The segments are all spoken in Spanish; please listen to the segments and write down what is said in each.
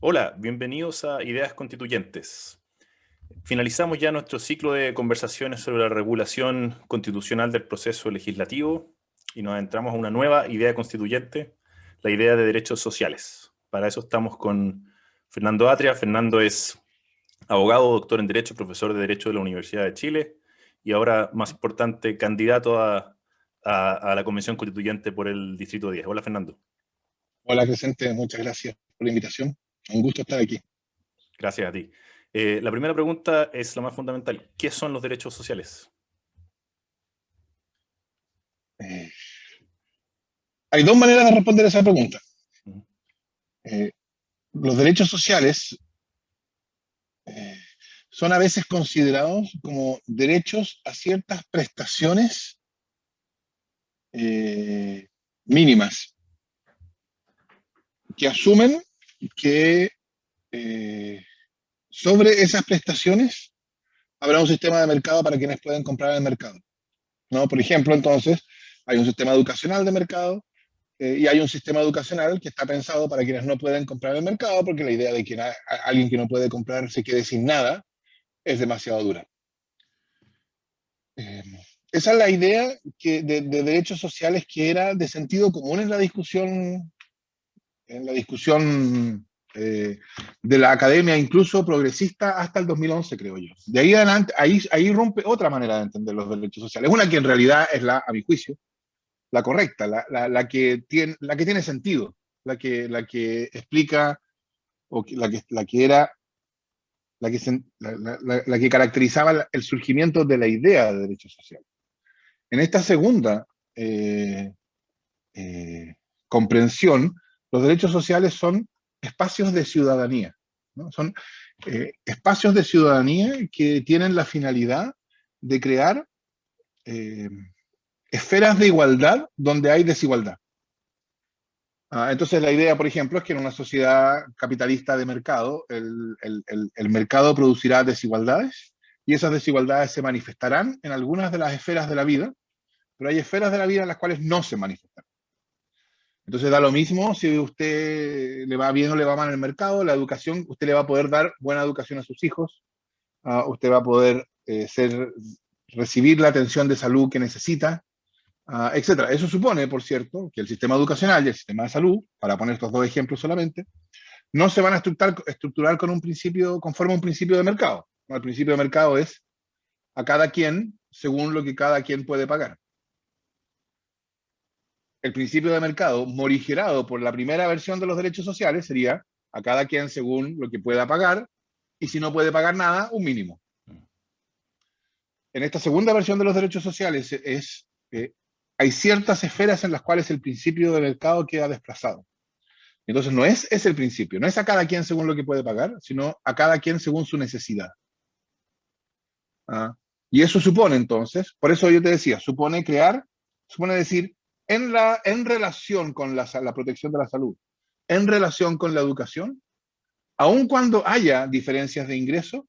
Hola, bienvenidos a Ideas Constituyentes. Finalizamos ya nuestro ciclo de conversaciones sobre la regulación constitucional del proceso legislativo y nos adentramos a una nueva idea constituyente, la idea de derechos sociales. Para eso estamos con Fernando Atria. Fernando es abogado, doctor en Derecho, profesor de Derecho de la Universidad de Chile y ahora, más importante, candidato a la Convención Constituyente por el Distrito 10. Hola, Fernando. Hola, Crescente, muchas gracias por la invitación. Un gusto estar aquí. Gracias a ti. La primera pregunta es la más fundamental. ¿Qué son los derechos sociales? Eh, Hay dos maneras de responder esa pregunta. Ujú. Eh, los derechos sociales eh, son a veces considerados como derechos a ciertas prestaciones eh, mínimas, que asumen que sobre esas prestaciones habrá un sistema de mercado para quienes pueden comprar en el mercado, ¿no? Por ejemplo, entonces, hay un sistema educacional de mercado. Y hay un sistema educacional que está pensado para quienes no pueden comprar en el mercado, porque la idea de que alguien que no puede comprar se quede sin nada es demasiado dura. Eh, Esa es la idea de derechos sociales que era de sentido común en la discusión de la academia, incluso progresista, hasta el 2011, creo yo. De ahí adelante, ahí rompe otra manera de entender los derechos sociales. Una que en realidad es a mi juicio, la correcta, la que tiene sentido, la que explica, o la que era, la que caracterizaba el surgimiento de la idea de derecho social. En esta segunda eh, eh, comprensión, los derechos sociales son espacios de ciudadanía, ¿no? Son espacios de ciudadanía que tienen la finalidad de crear eh, esferas de igualdad donde hay desigualdad. Entonces la idea, por ejemplo, es que en una sociedad capitalista de mercado, el mercado producirá desigualdades y esas desigualdades se manifestarán en algunas de las esferas de la vida, pero hay esferas de la vida en las cuales no se manifiestan. Entonces da lo mismo si usted le va bien o le va mal en el mercado, la educación, usted le va a poder dar buena educación a sus hijos, usted va a poder recibir la atención de salud que necesita, etcétera. Eso supone, por cierto, que el sistema educacional y el sistema de salud, para poner estos dos ejemplos solamente, no se van a estructurar conforme a un principio de mercado. El principio de mercado es a cada quien según lo que cada quien puede pagar. El principio de mercado, morigerado por la primera versión de los derechos sociales, sería a cada quien según lo que pueda pagar, y si no puede pagar nada, un mínimo. En esta segunda versión de los derechos sociales hay ciertas esferas en las cuales el principio de mercado queda desplazado. Entonces no es el principio, no es a cada quien según lo que puede pagar, sino a cada quien según su necesidad. Y eso supone entonces, por eso yo te decía, supone decir, en relación con la protección de la salud, en relación con la educación, aun cuando haya diferencias de ingreso,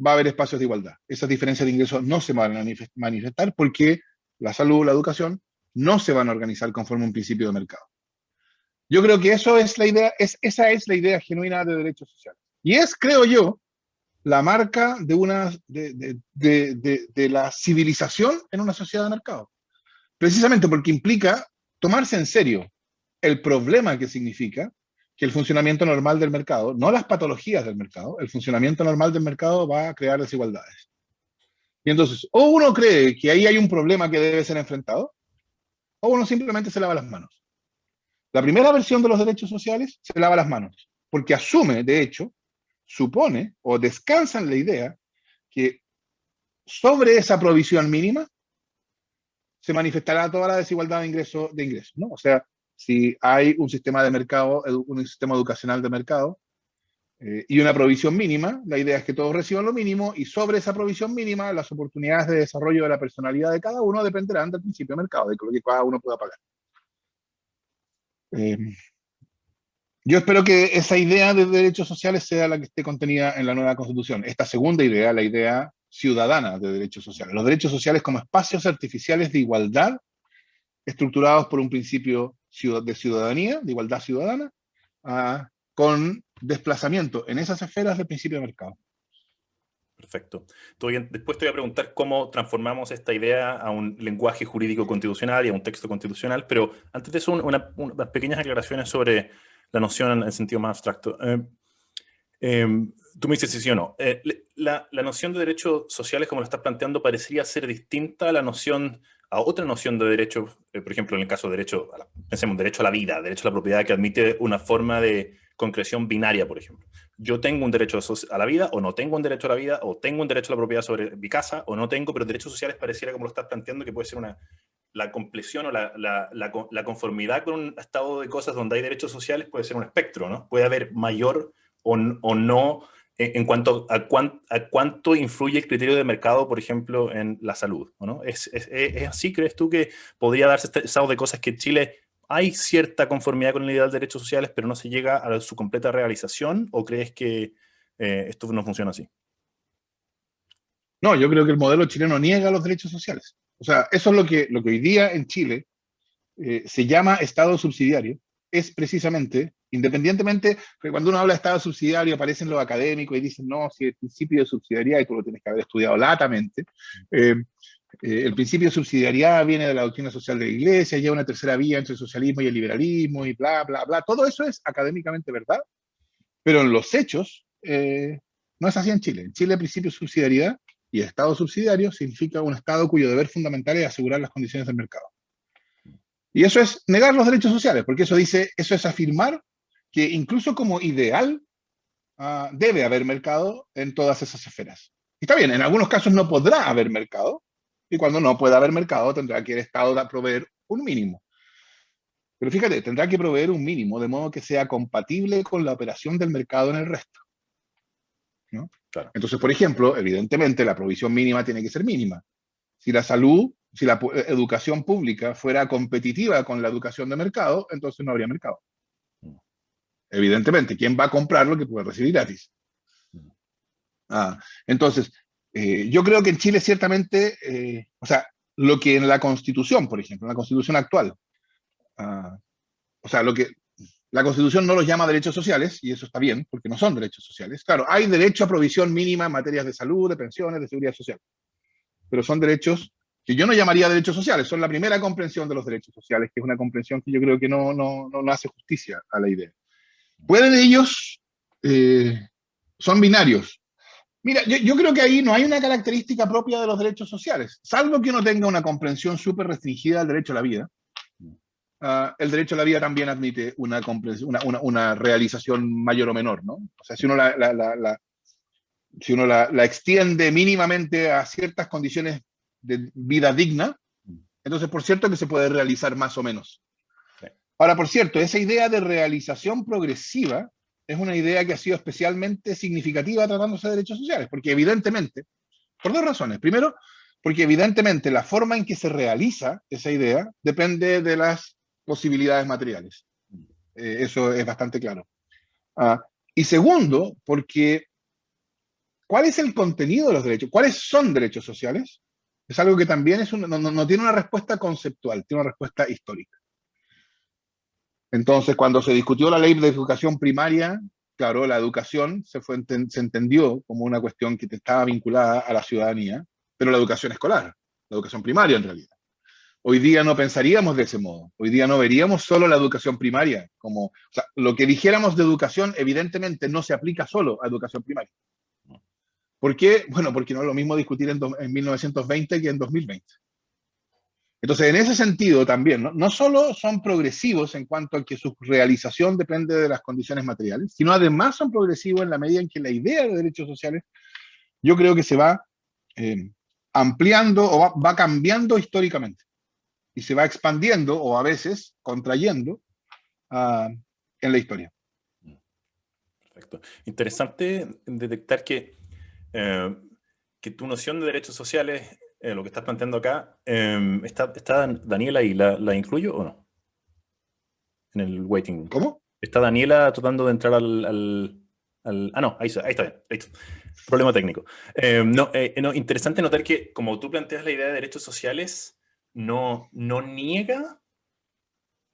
va a haber espacios de igualdad. Esas diferencias de ingresos no se van a manifestar porque la salud, la educación, no se van a organizar conforme a un principio de mercado. Yo creo que esa es la idea genuina de derechos sociales. Y es, creo yo, la marca de la civilización en una sociedad de mercado. Precisamente porque implica tomarse en serio el problema que significa que el funcionamiento normal del mercado, no las patologías del mercado, el funcionamiento normal del mercado va a crear desigualdades. Y entonces, o uno cree que ahí hay un problema que debe ser enfrentado, o uno simplemente se lava las manos. La primera versión de los derechos sociales se lava las manos, porque asume, de hecho, supone o descansa en la idea que sobre esa provisión mínima se manifestará toda la desigualdad de ingresos, ¿no? O sea, si hay un sistema de mercado, un sistema educacional de mercado y una provisión mínima, la idea es que todos reciban lo mínimo y sobre esa provisión mínima las oportunidades de desarrollo de la personalidad de cada uno dependerán del principio de mercado, de lo que cada uno pueda pagar. Yo espero que esa idea de derechos sociales sea la que esté contenida en la nueva Constitución. Esta segunda idea, la idea ciudadana de derechos sociales. Los derechos sociales como espacios artificiales de igualdad estructurados por un principio de ciudadanía, de igualdad ciudadana, con desplazamiento en esas esferas del principio de mercado. Perfecto. Después te voy a preguntar cómo transformamos esta idea a un lenguaje jurídico constitucional y a un texto constitucional, pero antes de eso, unas pequeñas aclaraciones sobre la noción en sentido más abstracto. Tú me dices si sí o no. La noción de derechos sociales, como lo estás planteando, parecería ser distinta a otra noción de derechos, por ejemplo, en el caso de pensemos, derecho a la vida, derecho a la propiedad, que admite una forma de concreción binaria, por ejemplo. Yo tengo un derecho a la vida, o no tengo un derecho a la vida, o tengo un derecho a la propiedad sobre mi casa, o no tengo, pero derechos sociales pareciera, como lo estás planteando, que puede ser la compleción o la conformidad con un estado de cosas donde hay derechos sociales puede ser un espectro, ¿no? Puede haber mayor o no en cuanto a cuánto influye el criterio de mercado, por ejemplo, en la salud, ¿no? ¿Es así? ¿Crees tú que podría darse este estado de cosas que en Chile hay cierta conformidad con la idea de derechos sociales, pero no se llega a su completa realización? ¿O crees que esto no funciona así? No, yo creo que el modelo chileno niega los derechos sociales. O sea, eso es lo que hoy día en Chile se llama Estado subsidiario, es precisamente, independientemente, que cuando uno habla de Estado subsidiario aparecen los académicos y dicen, no, si el principio de subsidiariedad, y tú lo tienes que haber estudiado latamente, el principio de subsidiariedad viene de la doctrina social de la Iglesia, lleva una tercera vía entre el socialismo y el liberalismo, y bla, bla, bla. Todo eso es académicamente verdad, pero en los hechos no es así en Chile. En Chile el principio de subsidiariedad y Estado subsidiario significa un Estado cuyo deber fundamental es asegurar las condiciones del mercado. Y eso es negar los derechos sociales, porque eso es afirmar que incluso como ideal debe haber mercado en todas esas esferas. Y está bien, en algunos casos no podrá haber mercado, y cuando no pueda haber mercado tendrá que el Estado proveer un mínimo. Pero fíjate, tendrá que proveer un mínimo, de modo que sea compatible con la operación del mercado en el resto, ¿no? Claro. Entonces, por ejemplo, evidentemente la provisión mínima tiene que ser mínima. Si la salud, si la educación pública fuera competitiva con la educación de mercado, entonces no habría mercado. Evidentemente, ¿quién va a comprar lo que puede recibir gratis? Entonces, yo creo que en Chile ciertamente, o sea, lo que en la Constitución, por ejemplo, en la Constitución actual, o sea, lo que la Constitución no los llama derechos sociales, y eso está bien, porque no son derechos sociales. Claro, hay derecho a provisión mínima en materias de salud, de pensiones, de seguridad social, pero son derechos que yo no llamaría derechos sociales, son la primera comprensión de los derechos sociales, que es una comprensión que yo creo que no hace justicia a la idea. ¿Pueden ellos, son binarios? Mira, yo creo que ahí no hay una característica propia de los derechos sociales, salvo que uno tenga una comprensión súper restringida del derecho a la vida. El derecho a la vida también admite una realización mayor o menor, ¿no? O sea, si uno si uno la extiende mínimamente a ciertas condiciones de vida digna, entonces por cierto que se puede realizar más o menos. Sí. Ahora, por cierto, esa idea de realización progresiva es una idea que ha sido especialmente significativa tratándose de derechos sociales, porque evidentemente, por dos razones. Primero, porque evidentemente la forma en que se realiza esa idea depende de las posibilidades materiales. Eso es bastante claro. Y segundo, porque ¿cuál es el contenido de los derechos? ¿Cuáles son derechos sociales? Es algo que también no tiene una respuesta conceptual, tiene una respuesta histórica. Entonces, cuando se discutió la ley de educación primaria, claro, la educación se entendió como una cuestión que estaba vinculada a la ciudadanía, pero la educación escolar, la educación primaria en realidad. Hoy día no pensaríamos de ese modo. Hoy día no veríamos solo la educación primaria como, o sea, lo que dijéramos de educación evidentemente no se aplica solo a educación primaria. ¿Por qué? Bueno, porque no es lo mismo discutir en 1920 que en 2020. Entonces, en ese sentido también, no solo son progresivos en cuanto a que su realización depende de las condiciones materiales, sino además son progresivos en la medida en que la idea de derechos sociales, yo creo que se va ampliando o va cambiando históricamente y se va expandiendo o a veces contrayendo en la historia. Perfecto. Interesante detectar que tu noción de derechos sociales, lo que estás planteando acá, ¿está Daniela ahí? ¿La incluyo o no? En el waiting room. ¿Cómo? ¿Está Daniela tratando de entrar no, ahí está bien. Listo. Problema técnico. Interesante notar que, como tú planteas la idea de derechos sociales, no niega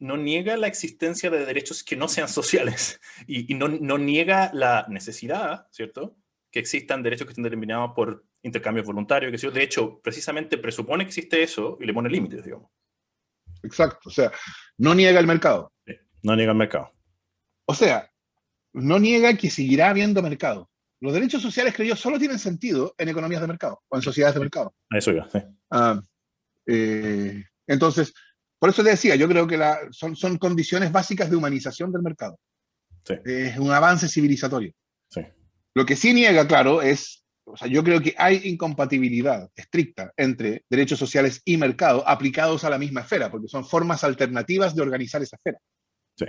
no niega la existencia de derechos que no sean sociales y no niega la necesidad, ¿cierto?, que existan derechos que estén determinados por intercambios voluntarios, que sí. De hecho, precisamente presupone que existe eso y le pone límites, digamos. Exacto, o sea, no niega el mercado. Sí, no niega el mercado. O sea, no niega que seguirá habiendo mercado. Los derechos sociales, creo yo, solo tienen sentido en economías de mercado o en sociedades de mercado. A eso iba, sí. Entonces, por eso te decía, yo creo que son condiciones básicas de humanización del mercado. Sí. Es un avance civilizatorio. Sí. Lo que sí niega, claro, es, o sea, yo creo que hay incompatibilidad estricta entre derechos sociales y mercado aplicados a la misma esfera, porque son formas alternativas de organizar esa esfera. Sí.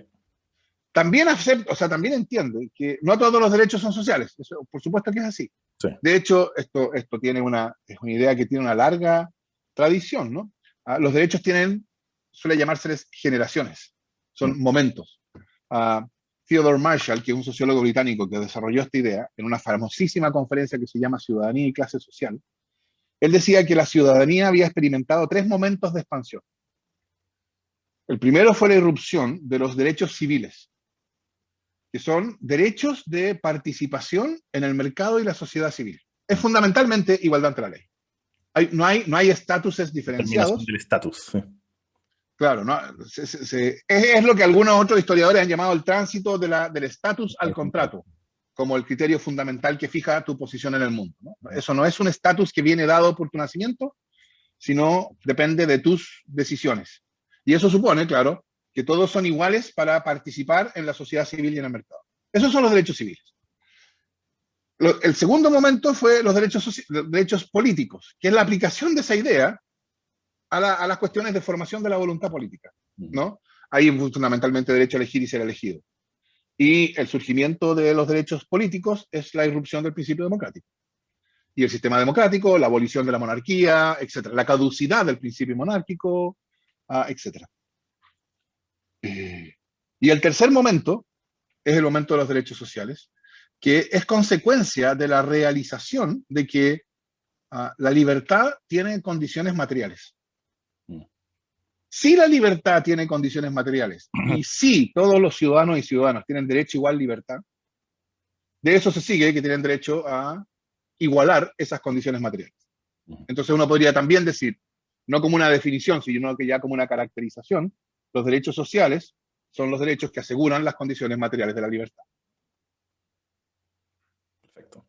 También acepta, o sea, también entiende que no todos los derechos son sociales. Eso, por supuesto que es así. Sí. De hecho, esto tiene es una idea que tiene una larga tradición, ¿no? Los derechos suele llamárseles generaciones, son momentos. Theodore Marshall, que es un sociólogo británico que desarrolló esta idea en una famosísima conferencia que se llama Ciudadanía y Clase Social, él decía que la ciudadanía había experimentado 3 momentos de expansión. El primero fue la irrupción de los derechos civiles, que son derechos de participación en el mercado y la sociedad civil. Es fundamentalmente igualdad ante la ley. No hay estatuses diferenciados. Del estatus, sí. Claro, ¿no? Es lo que algunos otros historiadores han llamado el tránsito del estatus al contrato, como el criterio fundamental que fija tu posición en el mundo, ¿no? Eso no es un estatus que viene dado por tu nacimiento, sino depende de tus decisiones. Y eso supone, claro, que todos son iguales para participar en la sociedad civil y en el mercado. Esos son los derechos civiles. El segundo momento fue los derechos políticos, que es la aplicación de esa idea a las cuestiones de formación de la voluntad política, ¿no? Hay fundamentalmente derecho a elegir y ser elegido. Y el surgimiento de los derechos políticos es la irrupción del principio democrático. Y el sistema democrático, la abolición de la monarquía, etc. La caducidad del principio monárquico, etc. Y el tercer momento es el momento de los derechos sociales, que es consecuencia de la realización de que la libertad tiene condiciones materiales. Si la libertad tiene condiciones materiales y si todos los ciudadanos y ciudadanas tienen derecho a igual libertad, de eso se sigue que tienen derecho a igualar esas condiciones materiales. Entonces uno podría también decir, no como una definición, sino que ya como una caracterización, los derechos sociales son los derechos que aseguran las condiciones materiales de la libertad. Perfecto.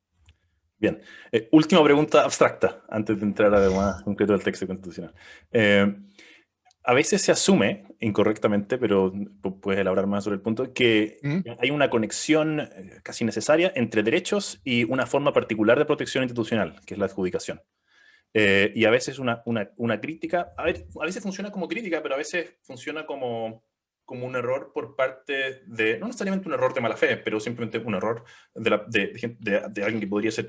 Bien. Última pregunta abstracta, antes de entrar a lo más concreto del texto constitucional. A veces se asume, incorrectamente, pero puedes elaborar más sobre el punto, que hay una conexión casi necesaria entre derechos y una forma particular de protección institucional, que es la adjudicación. Y a veces una crítica, a veces funciona como crítica, pero a veces funciona como un error por parte de, no necesariamente un error de mala fe, pero simplemente un error de alguien que podría estar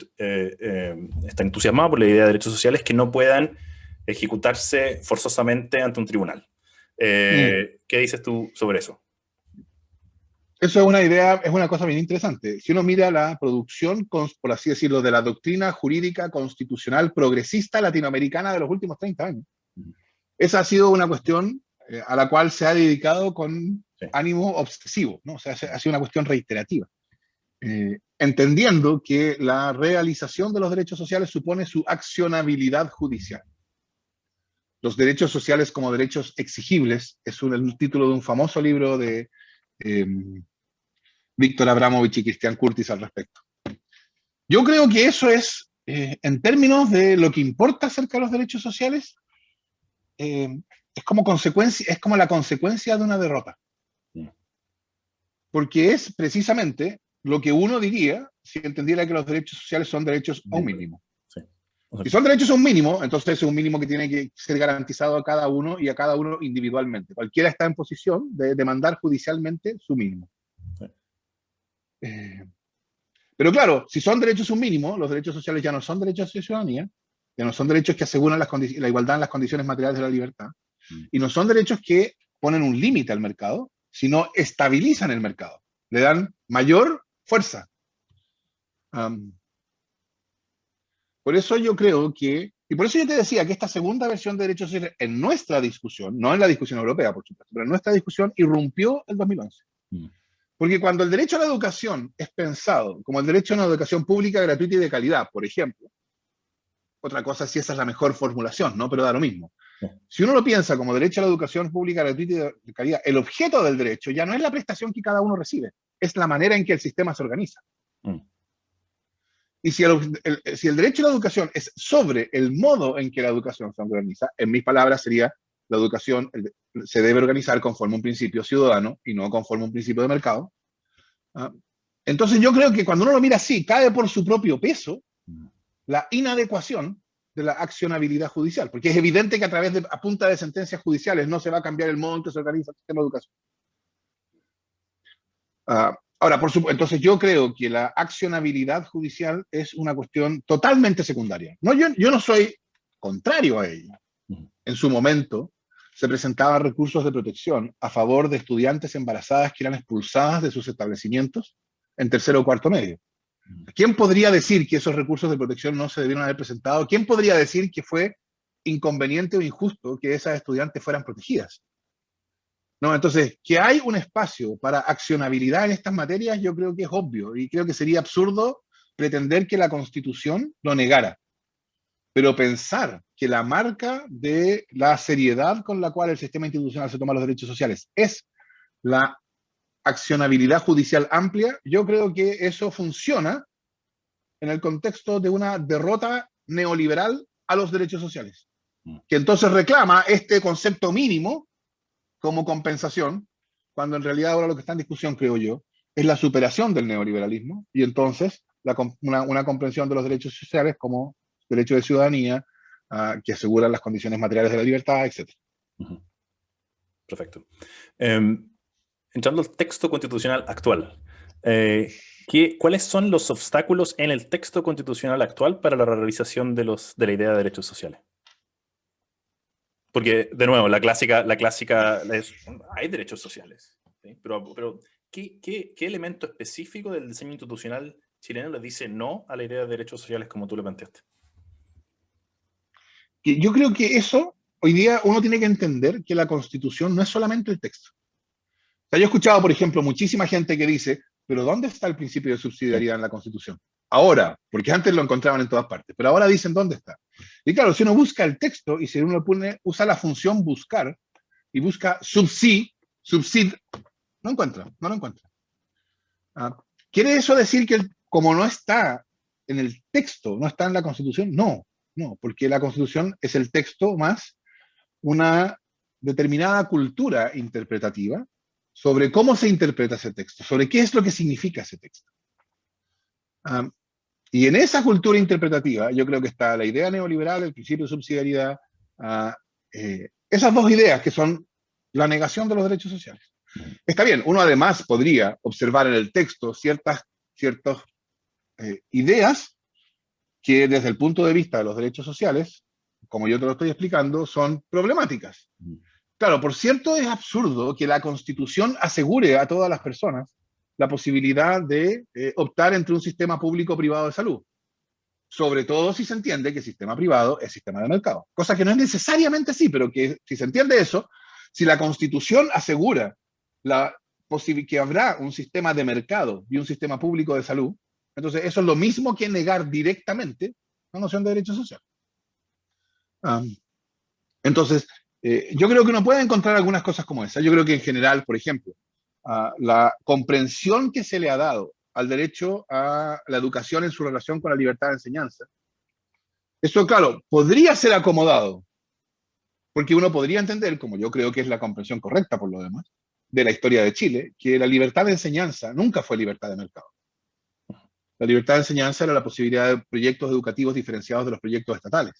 entusiasmado por la idea de derechos sociales que no puedan ejecutarse forzosamente ante un tribunal. ¿Qué dices tú sobre eso? Eso es una idea, es una cosa bien interesante. Si uno mira la producción, por así decirlo, de la doctrina jurídica constitucional progresista latinoamericana de los últimos 30 años, esa ha sido una cuestión a la cual se ha dedicado con ánimo obsesivo, ¿no? O sea, ha sido una cuestión reiterativa. Entendiendo que la realización de los derechos sociales supone su accionabilidad judicial. Los derechos sociales como derechos exigibles es el título de un famoso libro de Víctor Abramovich y Christian Curtis al respecto. Yo creo que eso es, en términos de lo que importa acerca de los derechos sociales, es como la consecuencia de una derrota. Porque es precisamente lo que uno diría si entendiera que los derechos sociales son derechos a un mínimo. Si son derechos a un mínimo, entonces es un mínimo que tiene que ser garantizado a cada uno y a cada uno individualmente. Cualquiera está en posición de demandar judicialmente su mínimo. Pero claro, si son derechos a un mínimo, los derechos sociales ya no son derechos de ciudadanía, ya no son derechos que aseguran la igualdad en las condiciones materiales de la libertad, y no son derechos que ponen un límite al mercado, sino estabilizan el mercado, le dan mayor fuerza. Por eso yo creo que Y por eso yo te decía que esta segunda versión de derechos sociales en nuestra discusión, no en la discusión europea, por supuesto, pero en nuestra discusión irrumpió el 2011. Mm. Porque cuando el derecho a la educación es pensado como el derecho a una educación pública, gratuita y de calidad, por ejemplo, otra cosa es si esa es la mejor formulación, ¿no? Pero da lo mismo. Si uno lo piensa como derecho a la educación pública, gratuita y de calidad, el objeto del derecho ya no es la prestación que cada uno recibe, es la manera en que el sistema se organiza. Mm. Y si si el derecho a la educación es sobre el modo en que la educación se organiza, en mis palabras sería, la educación se debe organizar conforme un principio ciudadano y no conforme un principio de mercado. ¿Ah? Entonces yo creo que cuando uno lo mira así, cae por su propio peso la inadecuación de la accionabilidad judicial, porque es evidente que a punta de sentencias judiciales no se va a cambiar el modo en que se organiza el sistema de educación. Ahora, por supuesto, entonces yo creo que la accionabilidad judicial es una cuestión totalmente secundaria. No, yo no soy contrario a ella. En su momento se presentaban recursos de protección a favor de estudiantes embarazadas que eran expulsadas de sus establecimientos en tercero o cuarto medio. ¿Quién podría decir que esos recursos de protección no se debieron haber presentado? ¿Quién podría decir que fue inconveniente o injusto que esas estudiantes fueran protegidas? ¿No? Entonces, que hay un espacio para accionabilidad en estas materias, yo creo que es obvio, y creo que sería absurdo pretender que la Constitución lo negara. Pero pensar que la marca de la seriedad con la cual el sistema institucional se toma los derechos sociales es la accionabilidad judicial amplia, yo creo que eso funciona en el contexto de una derrota neoliberal a los derechos sociales, que entonces reclama este concepto mínimo como compensación, cuando en realidad ahora lo que está en discusión, creo yo, es la superación del neoliberalismo y entonces una comprensión de los derechos sociales como derecho de ciudadanía, que aseguran las condiciones materiales de la libertad, etc. Perfecto. Entrando al texto constitucional actual, ¿cuáles son los obstáculos en el texto constitucional actual para la realización de la idea de derechos sociales? Porque, de nuevo, la clásica es, hay derechos sociales, ¿sí? Pero ¿qué elemento específico del diseño institucional chileno le dice no a la idea de derechos sociales como tú le planteaste? Yo creo que eso, hoy día uno tiene que entender que la Constitución no es solamente el texto. O sea, yo he escuchado, por ejemplo, muchísima gente que dice, pero ¿dónde está el principio de subsidiariedad en la Constitución? Ahora, porque antes lo encontraban en todas partes, pero ahora dicen dónde está. Y claro, si uno busca el texto y si uno usa la función buscar y busca subsid, no lo encuentra. ¿Quiere eso decir que como no está en el texto, no está en la Constitución? No, porque la Constitución es el texto más una determinada cultura interpretativa sobre cómo se interpreta ese texto, sobre qué es lo que significa ese texto. Y en esa cultura interpretativa yo creo que está la idea neoliberal, el principio de subsidiariedad, esas dos ideas que son la negación de los derechos sociales. Está bien, uno además podría observar en el texto ciertas ideas que desde el punto de vista de los derechos sociales, como yo te lo estoy explicando, son problemáticas. Claro, por cierto, es absurdo que la Constitución asegure a todas las personas la posibilidad de optar entre un sistema público o privado de salud. Sobre todo si se entiende que el sistema privado es sistema de mercado. Cosa que no es necesariamente así, pero que si se entiende eso, si la Constitución asegura que habrá un sistema de mercado y un sistema público de salud, entonces eso es lo mismo que negar directamente la noción de derecho social. Entonces, yo creo que uno puede encontrar algunas cosas como esa. Yo creo que en general, por ejemplo, la comprensión que se le ha dado al derecho a la educación en su relación con la libertad de enseñanza, eso, claro, podría ser acomodado, porque uno podría entender, como yo creo que es la comprensión correcta por lo demás, de la historia de Chile, que la libertad de enseñanza nunca fue libertad de mercado. La libertad de enseñanza era la posibilidad de proyectos educativos diferenciados de los proyectos estatales,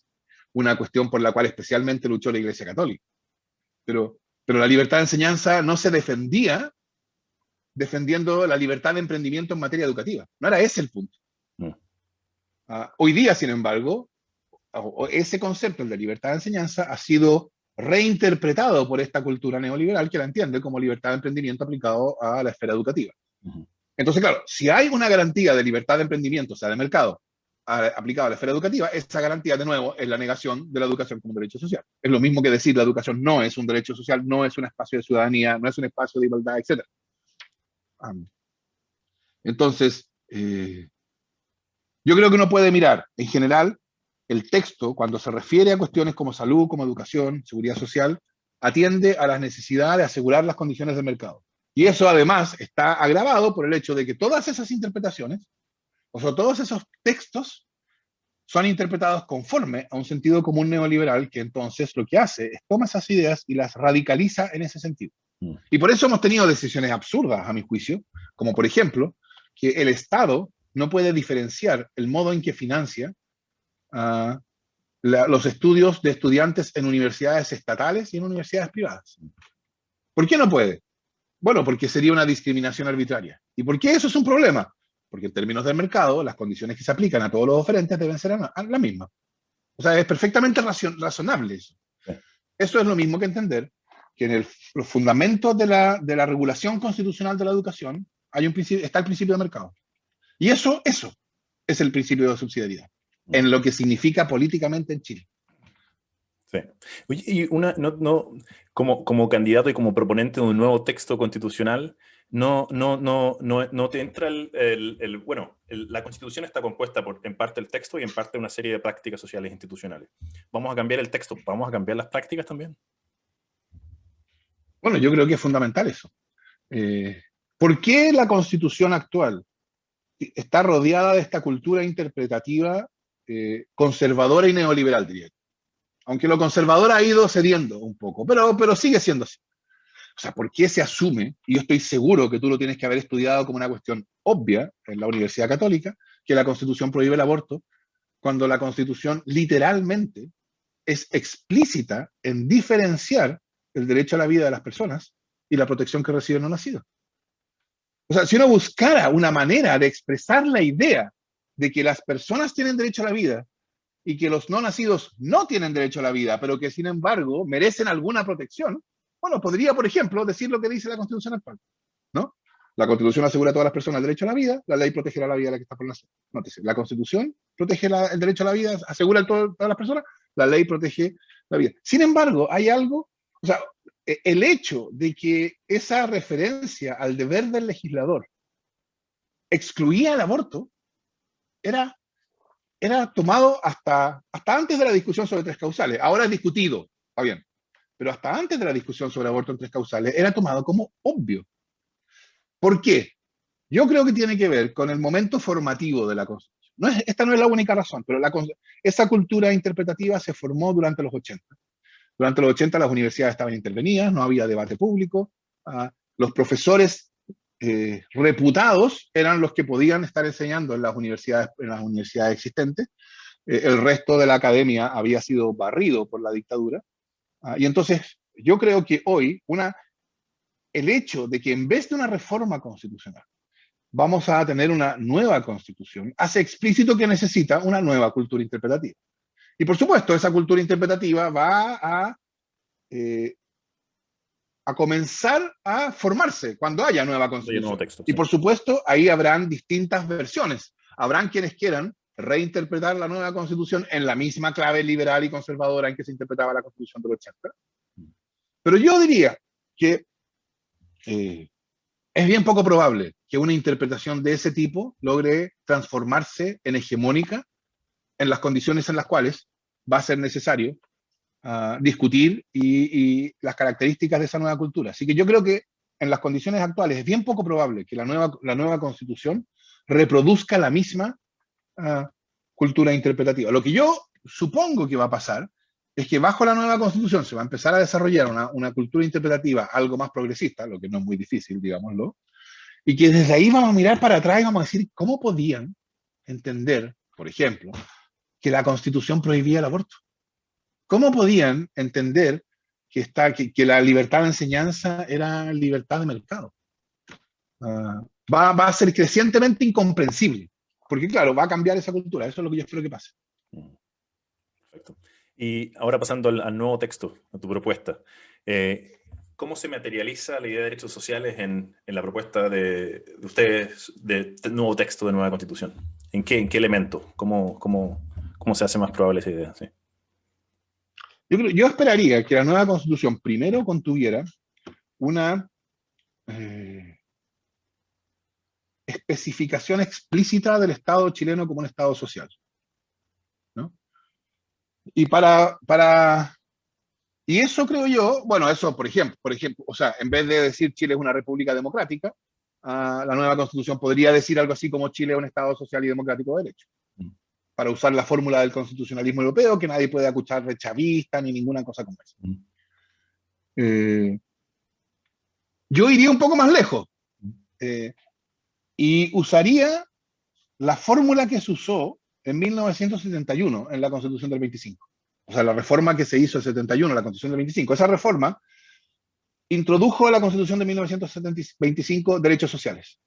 una cuestión por la cual especialmente luchó la Iglesia Católica. Pero la libertad de enseñanza no se defendía defendiendo la libertad de emprendimiento en materia educativa. No era ese el punto. Hoy día, sin embargo, ese concepto de libertad de enseñanza ha sido reinterpretado por esta cultura neoliberal que la entiende como libertad de emprendimiento aplicado a la esfera educativa. Entonces, claro, si hay una garantía de libertad de emprendimiento, o sea, de mercado, aplicado a la esfera educativa, esa garantía, de nuevo, es la negación de la educación como un derecho social. Es lo mismo que decir la educación no es un derecho social, no es un espacio de ciudadanía, no es un espacio de igualdad, etc. Entonces, yo creo que uno puede mirar, en general, el texto, cuando se refiere a cuestiones como salud, como educación, seguridad social, atiende a las necesidades de asegurar las condiciones del mercado. Y eso, además, está agravado por el hecho de que todas esas interpretaciones, o sea, todos esos textos, son interpretados conforme a un sentido común neoliberal que entonces lo que hace es toma esas ideas y las radicaliza en ese sentido. Y por eso hemos tenido decisiones absurdas, a mi juicio, como por ejemplo, que el Estado no puede diferenciar el modo en que financia los estudios de estudiantes en universidades estatales y en universidades privadas. ¿Por qué no puede? Bueno, porque sería una discriminación arbitraria. ¿Y por qué eso es un problema? Porque en términos del mercado, las condiciones que se aplican a todos los oferentes deben ser las mismas. O sea, es perfectamente razonable eso. Eso es lo mismo que entender que en los fundamentos de la regulación constitucional de la educación hay está el principio de mercado. Y eso es el principio de subsidiariedad, en lo que significa políticamente en Chile. Sí. Oye, y como candidato y como proponente de un nuevo texto constitucional, no te entra la Constitución está compuesta en parte del texto y en parte de una serie de prácticas sociales institucionales. ¿Vamos a cambiar el texto? ¿Vamos a cambiar las prácticas también? Bueno, yo creo que es fundamental eso. ¿Por qué la Constitución actual está rodeada de esta cultura interpretativa conservadora y neoliberal, diría yo? Aunque lo conservador ha ido cediendo un poco, pero sigue siendo así. O sea, ¿por qué se asume, y yo estoy seguro que tú lo tienes que haber estudiado como una cuestión obvia en la Universidad Católica, que la Constitución prohíbe el aborto, cuando la Constitución literalmente es explícita en diferenciar el derecho a la vida de las personas y la protección que reciben no nacidos? O sea, si uno buscara una manera de expresar la idea de que las personas tienen derecho a la vida y que los no nacidos no tienen derecho a la vida, pero que sin embargo merecen alguna protección, bueno, podría, por ejemplo, decir lo que dice la Constitución actual, ¿no? La Constitución asegura a todas las personas el derecho a la vida, la ley protegerá la vida de la que está por nacer. Nótese, la Constitución protege el derecho a la vida, asegura a todas las personas, la ley protege la vida. Sin embargo, hay algo, o sea, el hecho de que esa referencia al deber del legislador excluía el aborto era tomado hasta antes de la discusión sobre tres causales. Ahora es discutido, está bien, pero hasta antes de la discusión sobre aborto en tres causales era tomado como obvio. ¿Por qué? Yo creo que tiene que ver con el momento formativo de la Constitución. Esta no es la única razón, pero esa cultura interpretativa se formó durante los 80. Durante los 80 las universidades estaban intervenidas, no había debate público, los profesores reputados eran los que podían estar enseñando en las universidades existentes. El resto de la academia había sido barrido por la dictadura. Y entonces yo creo que hoy el hecho de que en vez de una reforma constitucional vamos a tener una nueva constitución, hace explícito que necesita una nueva cultura interpretativa. Y por supuesto, esa cultura interpretativa va a comenzar a formarse cuando haya nueva constitución. Nuevo texto, y sí. por supuesto, ahí habrán distintas versiones. Habrán quienes quieran reinterpretar la nueva constitución en la misma clave liberal y conservadora en que se interpretaba la constitución del 80. Pero yo diría que es bien poco probable que una interpretación de ese tipo logre transformarse en hegemónica en las condiciones en las cuales va a ser necesario discutir y las características de esa nueva cultura. Así que yo creo que en las condiciones actuales es bien poco probable que la nueva constitución reproduzca la misma cultura interpretativa. Lo que yo supongo que va a pasar es que bajo la nueva constitución se va a empezar a desarrollar una cultura interpretativa algo más progresista, lo que no es muy difícil, digámoslo, y que desde ahí vamos a mirar para atrás y vamos a decir cómo podían entender, por ejemplo, que la constitución prohibía el aborto. ¿Cómo podían entender que la libertad de enseñanza era libertad de mercado? Va a ser crecientemente incomprensible, porque claro, va a cambiar esa cultura, eso es lo que yo espero que pase. Perfecto. Y ahora pasando al nuevo texto, a tu propuesta, ¿cómo se materializa la idea de derechos sociales en la propuesta de ustedes de nuevo texto de nueva Constitución? ¿En qué elemento? ¿Cómo se hace más probable esa idea? Sí. Yo esperaría que la nueva Constitución primero contuviera una especificación explícita del Estado chileno como un Estado social, ¿no? Y y eso creo yo, bueno, eso por ejemplo, o sea, en vez de decir Chile es una república democrática, la nueva Constitución podría decir algo así como Chile es un Estado social y democrático de derecho, para usar la fórmula del constitucionalismo europeo, que nadie puede acusar de chavista ni ninguna cosa como esa. Yo iría un poco más lejos y usaría la fórmula que se usó en 1971 en la Constitución del 25. O sea, la reforma que se hizo en 71, la Constitución del 25. Esa reforma introdujo a la Constitución de 1925 derechos sociales.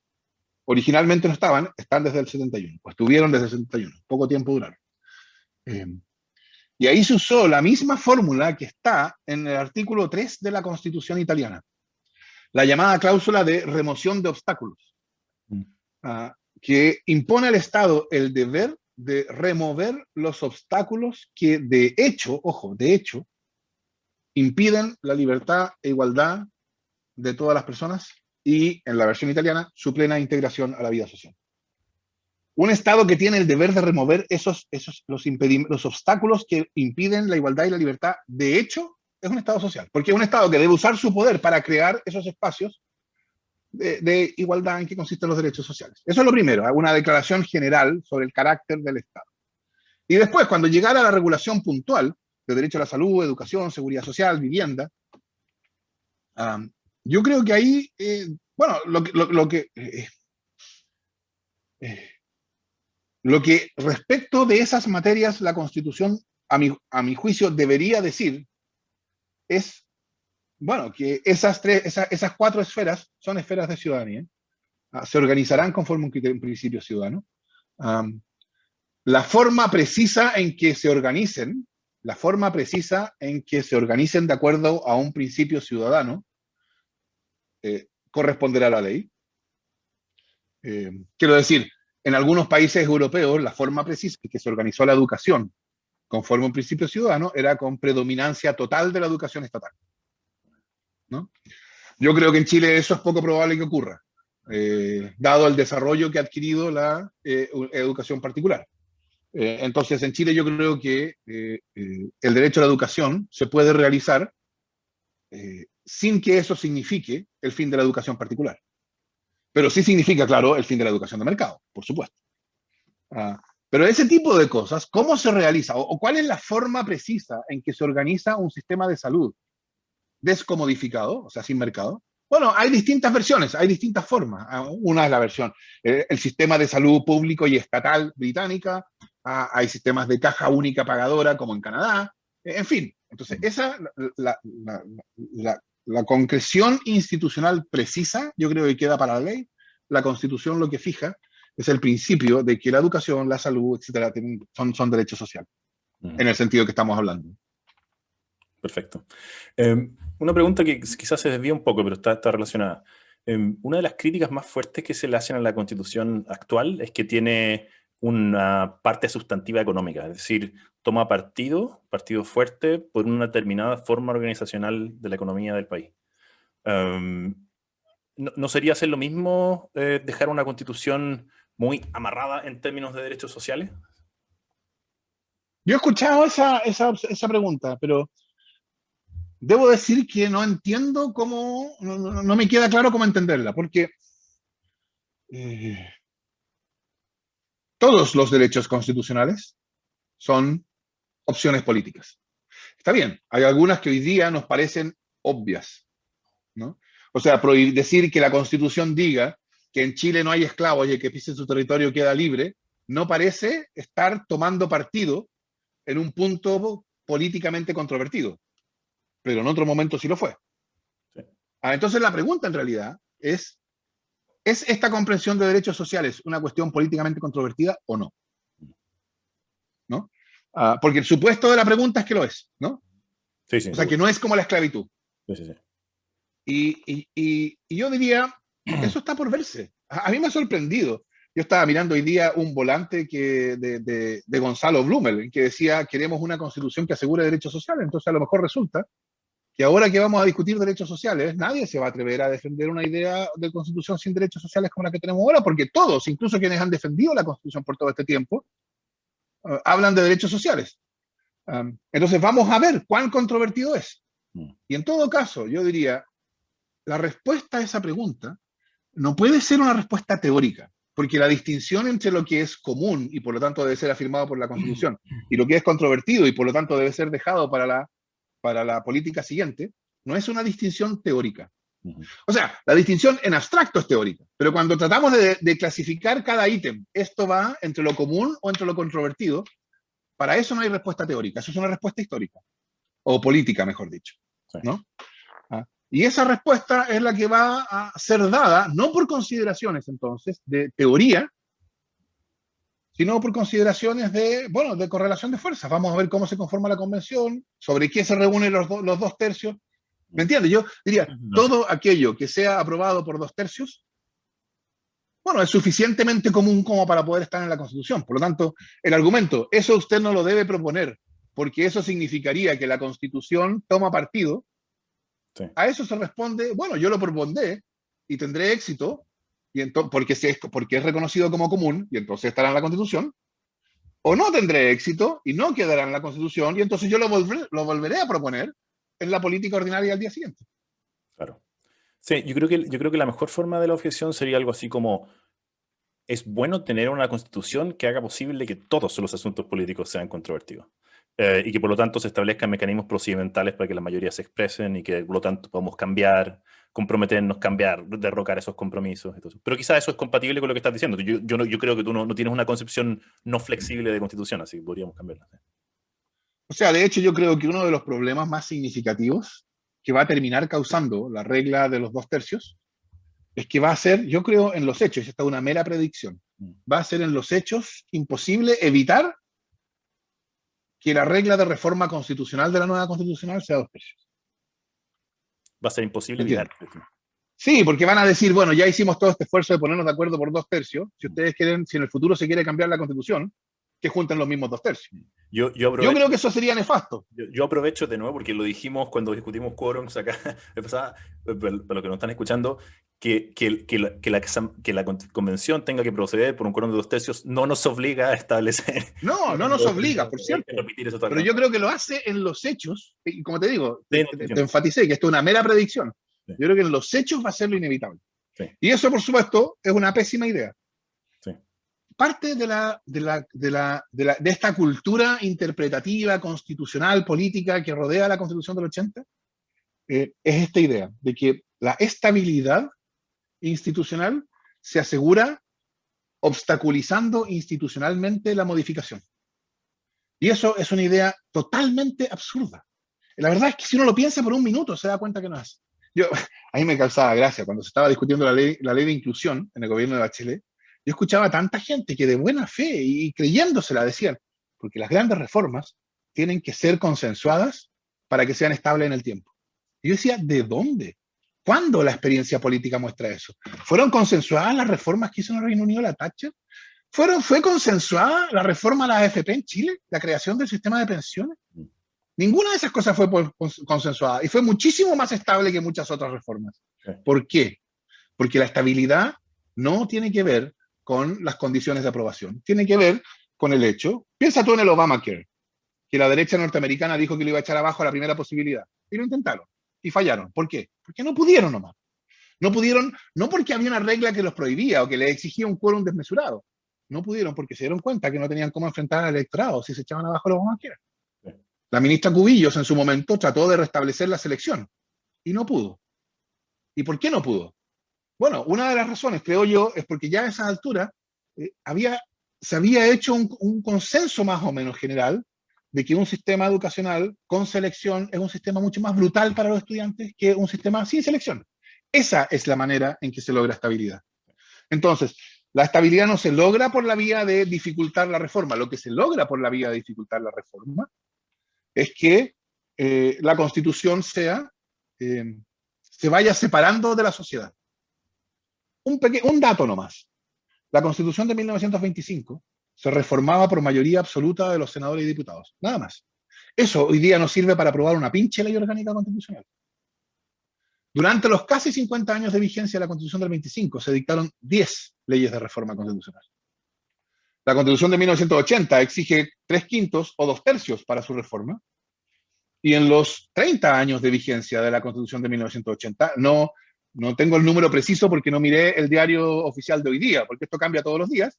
Originalmente no estaban, están desde el 71. Pues estuvieron desde el 71. Poco tiempo duraron. Y ahí se usó la misma fórmula que está en el artículo 3 de la Constitución italiana, la llamada cláusula de remoción de obstáculos, que impone al Estado el deber de remover los obstáculos que de hecho, ojo, de hecho, impiden la libertad e igualdad de todas las personas y, en la versión italiana, su plena integración a la vida social. Un Estado que tiene el deber de remover los obstáculos que impiden la igualdad y la libertad, de hecho, es un Estado social, porque es un Estado que debe usar su poder para crear esos espacios de igualdad en que consisten los derechos sociales. Eso es lo primero, una declaración general sobre el carácter del Estado. Y después, cuando llegara la regulación puntual de derecho a la salud, educación, seguridad social, vivienda, yo creo que ahí, bueno, lo que respecto de esas materias la Constitución, a mi juicio, debería decir es, bueno, que esas 4 esferas son esferas de ciudadanía. Se organizarán conforme un principio ciudadano. La forma precisa en que se organicen, de acuerdo a un principio ciudadano, corresponderá a la ley. Quiero decir, en algunos países europeos, la forma precisa en que se organizó la educación conforme a un principio ciudadano era con predominancia total de la educación estatal, ¿no? Yo creo que en Chile eso es poco probable que ocurra, dado el desarrollo que ha adquirido la educación particular. Entonces, en Chile yo creo que el derecho a la educación se puede realizar sin que eso signifique el fin de la educación particular. Pero sí significa, claro, el fin de la educación de mercado, por supuesto. Pero ese tipo de cosas, ¿cómo se realiza? ¿O cuál es la forma precisa en que se organiza un sistema de salud descomodificado, o sea, sin mercado? Bueno, hay distintas versiones, hay distintas formas. Una es la versión, el sistema de salud público y estatal británica, hay sistemas de caja única pagadora como en Canadá, en fin. Entonces, la concreción institucional precisa, yo creo que queda para la ley. La Constitución lo que fija es el principio de que la educación, la salud, etcétera, son derechos sociales, en el sentido que estamos hablando. Perfecto. Una pregunta que quizás se desvía un poco, pero está relacionada. Una de las críticas más fuertes que se le hacen a la Constitución actual es que tiene una parte sustantiva económica, es decir, toma partido fuerte por una determinada forma organizacional de la economía del país. ¿No sería hacer lo mismo, dejar una Constitución muy amarrada en términos de derechos sociales? Yo he escuchado esa pregunta, pero debo decir que no entiendo cómo, no me queda claro cómo entenderla, porque todos los derechos constitucionales son opciones políticas. Está bien, hay algunas que hoy día nos parecen obvias, ¿no? O sea, decir que la Constitución diga que en Chile no hay esclavos y el que pise su territorio queda libre, no parece estar tomando partido en un punto políticamente controvertido, pero en otro momento sí lo fue. Sí. Entonces la pregunta en realidad ¿es esta comprensión de derechos sociales una cuestión políticamente controvertida o no? ¿No? Porque el supuesto de la pregunta es que lo es, ¿no? Sí, sí, o sea, que no es como la esclavitud. Sí, sí, sí. Y yo diría, eso está por verse. A mí me ha sorprendido Yo estaba mirando hoy día un volante de Gonzalo Blumel, que decía, queremos una constitución que asegure derechos sociales. Entonces, a lo mejor resulta que ahora que vamos a discutir derechos sociales, nadie se va a atrever a defender una idea de constitución sin derechos sociales como la que tenemos ahora, porque todos, incluso quienes han defendido la constitución por todo este tiempo, hablan de derechos sociales. Entonces, vamos a ver cuán controvertido es. Y en todo caso, yo diría, la respuesta a esa pregunta no puede ser una respuesta teórica, porque la distinción entre lo que es común y por lo tanto debe ser afirmado por la Constitución y lo que es controvertido y por lo tanto debe ser dejado para la política siguiente, no es una distinción teórica. O sea, la distinción en abstracto es teórica, pero cuando tratamos de clasificar cada ítem, esto va entre lo común o entre lo controvertido, para eso no hay respuesta teórica, eso es una respuesta histórica, o política, mejor dicho, ¿no? Y esa respuesta es la que va a ser dada, no por consideraciones entonces de teoría, sino por consideraciones de correlación de fuerzas. Vamos a ver cómo se conforma la convención, sobre qué se reúnen los 2/3. ¿Me entiendes? Yo diría, todo aquello que sea aprobado por 2/3, bueno, es suficientemente común como para poder estar en la Constitución. Por lo tanto, el argumento, eso usted no lo debe proponer, porque eso significaría que la Constitución toma partido. Sí. A eso se responde, bueno, yo lo propondré y tendré éxito, y porque es reconocido como común, y entonces estará en la Constitución, o no tendré éxito y no quedará en la Constitución, y entonces yo lo volveré a proponer en la política ordinaria al día siguiente. Claro. Sí, yo creo que la mejor forma de la objeción sería algo así como: es bueno tener una constitución que haga posible que todos los asuntos políticos sean controvertidos. Y que por lo tanto se establezcan mecanismos procedimentales para que la mayoría se expresen y que por lo tanto podamos cambiar, comprometernos, cambiar, derrocar esos compromisos. Entonces. Pero quizás eso es compatible con lo que estás diciendo. Yo creo que tú no tienes una concepción no flexible de constitución, así que podríamos cambiarla. O sea, de hecho yo creo que uno de los problemas más significativos que va a terminar causando la regla de los 2/3 es que va a ser, yo creo, en los hechos, esta es una mera predicción, va a ser en los hechos imposible evitar que la regla de reforma constitucional de la nueva constitucional sea 2/3. Va a ser imposible evitar. Sí, porque van a decir, bueno, ya hicimos todo este esfuerzo de ponernos de acuerdo por 2/3. Si ustedes quieren, si en el futuro se quiere cambiar la constitución, que junten los mismos 2/3. Yo creo que eso sería nefasto. Yo aprovecho de nuevo, porque lo dijimos cuando discutimos quórums acá, para los que nos están escuchando, que la convención tenga que proceder por un quórum de 2/3 no nos obliga a establecer. No nos obliga, por cierto. Pero yo creo que lo hace en los hechos, y como te digo, te enfaticé que esto es una mera predicción. Sí. Yo creo que en los hechos va a ser lo inevitable. Sí. Y eso, por supuesto, es una pésima idea. Sí. Parte de esta cultura interpretativa, constitucional, política que rodea la Constitución del 80 es esta idea de que la estabilidad institucional se asegura obstaculizando institucionalmente la modificación. Y eso es una idea totalmente absurda. La verdad es que si uno lo piensa por un minuto se da cuenta que no es. A mí me causaba gracia cuando se estaba discutiendo la ley de inclusión en el gobierno de Bachelet. Yo escuchaba a tanta gente que de buena fe y creyéndosela decían, porque las grandes reformas tienen que ser consensuadas para que sean estables en el tiempo. Y yo decía, ¿de dónde? ¿Cuándo la experiencia política muestra eso? ¿Fueron consensuadas las reformas que hizo en el Reino Unido la Thatcher? ¿Fue consensuada la reforma a la AFP en Chile? ¿La creación del sistema de pensiones? Ninguna de esas cosas fue consensuada y fue muchísimo más estable que muchas otras reformas. ¿Por qué? Porque la estabilidad no tiene que ver con las condiciones de aprobación. Tiene que ver con el hecho, piensa tú en el Obamacare, que la derecha norteamericana dijo que lo iba a echar abajo a la primera posibilidad. Y lo intentaron. Y fallaron. ¿Por qué? Porque no pudieron nomás. No pudieron, no porque había una regla que los prohibía o que les exigía un quórum desmesurado. No pudieron porque se dieron cuenta que no tenían cómo enfrentar al electorado si se echaban abajo los Obamacare. La ministra Cubillos en su momento trató de restablecer la selección y no pudo. ¿Y por qué no pudo? Bueno, una de las razones, creo yo, es porque ya a esa altura se había hecho un consenso más o menos general de que un sistema educacional con selección es un sistema mucho más brutal para los estudiantes que un sistema sin selección. Esa es la manera en que se logra estabilidad. Entonces, la estabilidad no se logra por la vía de dificultar la reforma. Lo que se logra por la vía de dificultar la reforma es que la Constitución se vaya separando de la sociedad. Un dato nomás. la Constitución de 1925 se reformaba por mayoría absoluta de los senadores y diputados, nada más. Eso hoy día nos sirve para aprobar una pinche ley orgánica constitucional. Durante los casi 50 años de vigencia de la Constitución del 25 se dictaron 10 leyes de reforma constitucional. La Constitución de 1980 exige 3/5 o 2/3 para su reforma, y en los 30 años de vigencia de la Constitución de 1980, no tengo el número preciso porque no miré el diario oficial de hoy día, porque esto cambia todos los días,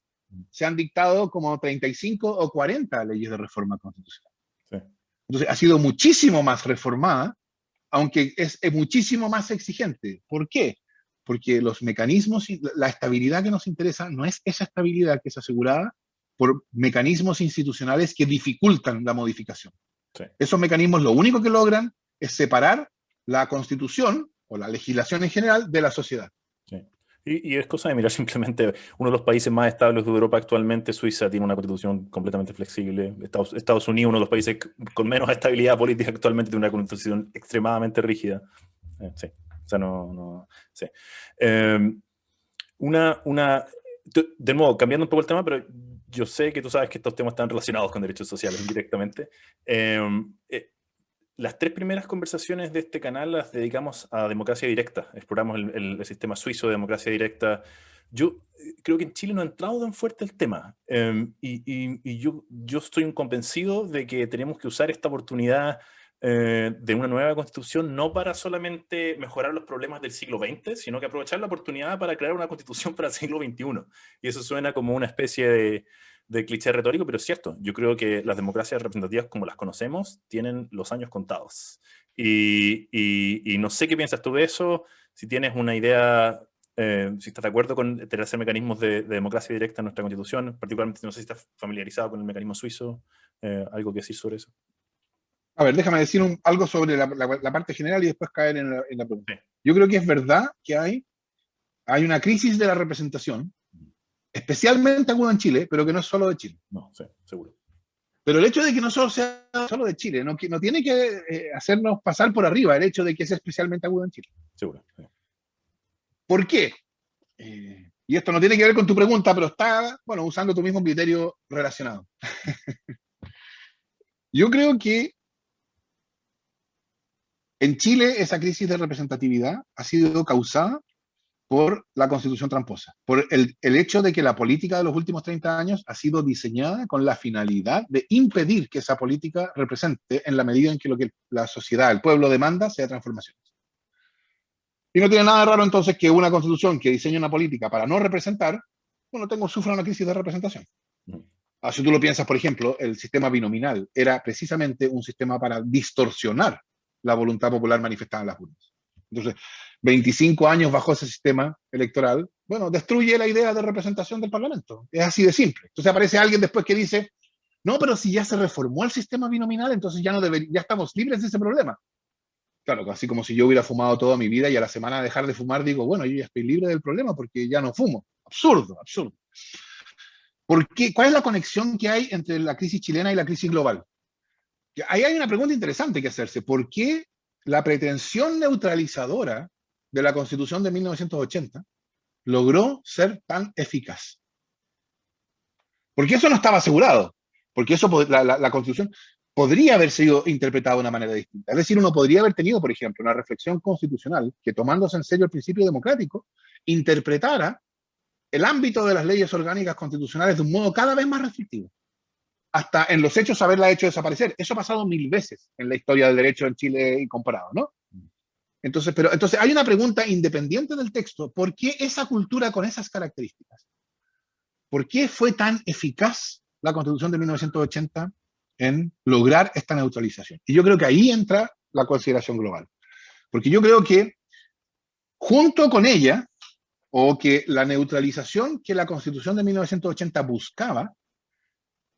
se han dictado como 35 o 40 leyes de reforma constitucional. Sí. Entonces ha sido muchísimo más reformada, aunque es muchísimo más exigente. ¿Por qué? Porque los mecanismos y la estabilidad que nos interesa no es esa estabilidad que es asegurada por mecanismos institucionales que dificultan la modificación. Sí. Esos mecanismos lo único que logran es separar la Constitución o la legislación en general de la sociedad. Sí. Y es cosa de mirar simplemente uno de los países más estables de Europa actualmente. Suiza tiene una constitución completamente flexible. Estados Unidos, uno de los países con menos estabilidad política actualmente, tiene una constitución extremadamente rígida. Sí, o sea, sí. De nuevo, cambiando un poco el tema, pero yo sé que tú sabes que estos temas están relacionados con derechos sociales indirectamente. Las 3 primeras conversaciones de este canal las dedicamos a democracia directa. Exploramos el sistema suizo de democracia directa. Yo creo que en Chile no ha entrado tan fuerte el tema. Y yo estoy convencido de que tenemos que usar esta oportunidad de una nueva constitución no para solamente mejorar los problemas del siglo XX, sino que aprovechar la oportunidad para crear una constitución para el siglo XXI. Y eso suena como una especie de cliché retórico, pero es cierto. Yo creo que las democracias representativas como las conocemos tienen los años contados. Y no sé qué piensas tú de eso, si tienes una idea, si estás de acuerdo con hacer mecanismos de democracia directa en nuestra Constitución, particularmente no sé si estás familiarizado con el mecanismo suizo, algo que decir sobre eso. A ver, déjame decir algo sobre la parte general y después caer en la pregunta. Sí. Yo creo que es verdad que hay una crisis de la representación, especialmente aguda en Chile, pero que no es solo de Chile. No, sí, seguro. Pero el hecho de que no solo sea solo de Chile, no tiene que hacernos pasar por arriba el hecho de que es especialmente agudo en Chile. Seguro. Sí. ¿Por qué? Y esto no tiene que ver con tu pregunta, pero está, bueno, usando tu mismo criterio relacionado. Yo creo que en Chile esa crisis de representatividad ha sido causada por la Constitución tramposa, por el hecho de que la política de los últimos 30 años ha sido diseñada con la finalidad de impedir que esa política represente en la medida en que lo que la sociedad, el pueblo demanda, sea transformaciones. Y no tiene nada de raro entonces que una Constitución que diseña una política para no representar, bueno, sufra una crisis de representación. Si tú lo piensas, por ejemplo, el sistema binominal era precisamente un sistema para distorsionar la voluntad popular manifestada en las urnas. Entonces, 25 años bajo ese sistema electoral, bueno, destruye la idea de representación del Parlamento. Es así de simple. Entonces aparece alguien después que dice, no, pero si ya se reformó el sistema binominal, entonces ya estamos libres de ese problema. Claro, así como si yo hubiera fumado toda mi vida y a la semana dejar de fumar digo, bueno, yo ya estoy libre del problema porque ya no fumo. Absurdo, absurdo. ¿Por qué? ¿Cuál es la conexión que hay entre la crisis chilena y la crisis global? Ahí hay una pregunta interesante que hacerse. ¿Por qué la pretensión neutralizadora de la Constitución de 1980 logró ser tan eficaz? Porque eso no estaba asegurado. Porque eso, la Constitución podría haber sido interpretada de una manera distinta. Es decir, uno podría haber tenido, por ejemplo, una reflexión constitucional que, tomándose en serio el principio democrático, interpretara el ámbito de las leyes orgánicas constitucionales de un modo cada vez más restrictivo. Hasta en los hechos haberla hecho desaparecer. Eso ha pasado 1000 veces en la historia del derecho en Chile y comparado, ¿no? Entonces hay una pregunta independiente del texto. ¿Por qué esa cultura con esas características? ¿Por qué fue tan eficaz la Constitución de 1980 en lograr esta neutralización? Y yo creo que ahí entra la consideración global. Porque yo creo que junto con ella, o que la neutralización que la Constitución de 1980 buscaba,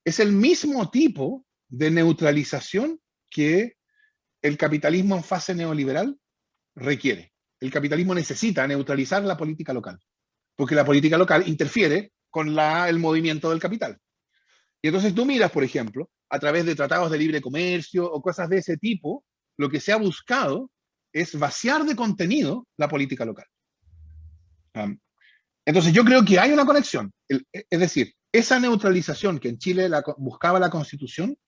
es el mismo tipo de neutralización que el capitalismo en fase neoliberal requiere. El capitalismo necesita neutralizar la política local, porque la política local interfiere con el movimiento del capital. Y entonces tú miras, por ejemplo, a través de tratados de libre comercio o cosas de ese tipo, lo que se ha buscado es vaciar de contenido la política local. Entonces yo creo que hay una conexión. Es decir, esa neutralización que en Chile buscaba la Constitución